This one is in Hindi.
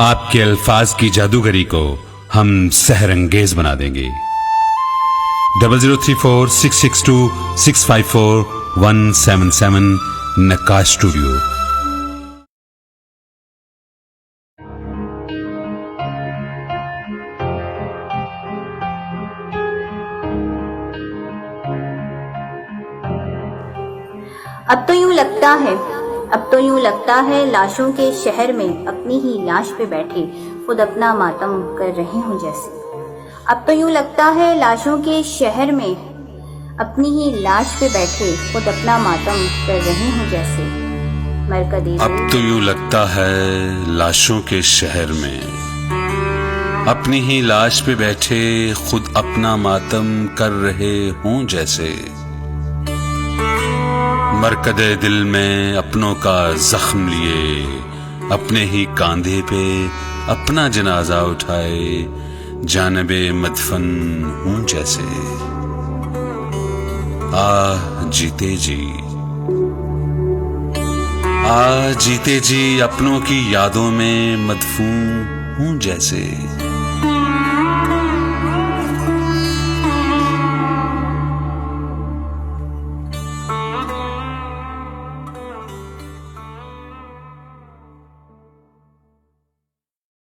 आपके अल्फाज की जादूगरी को हम सहरंगेज बना देंगे। 0034662654 नक्काश स्टूडियो। अब तो यूं लगता है लाशों के शहर में अपनी ही लाश पे बैठे खुद अपना मातम कर रहे हों जैसे। अब तो यूं लगता है लाशों के शहर में अपनी ही लाश पे बैठे खुद अपना मातम कर रहे हों जैसे। मरकदे अब तो यूं लगता है लाशों के शहर में अपनी ही लाश पे बैठे खुद अपना मातम कर रहे हों जैसे। मरकदे दिल में अपनों का जख्म लिए अपने ही कांधे पे अपना जनाजा उठाए जानबे मदफन हूं जैसे। जीते जी अपनों की यादों में मदफून हूं जैसे।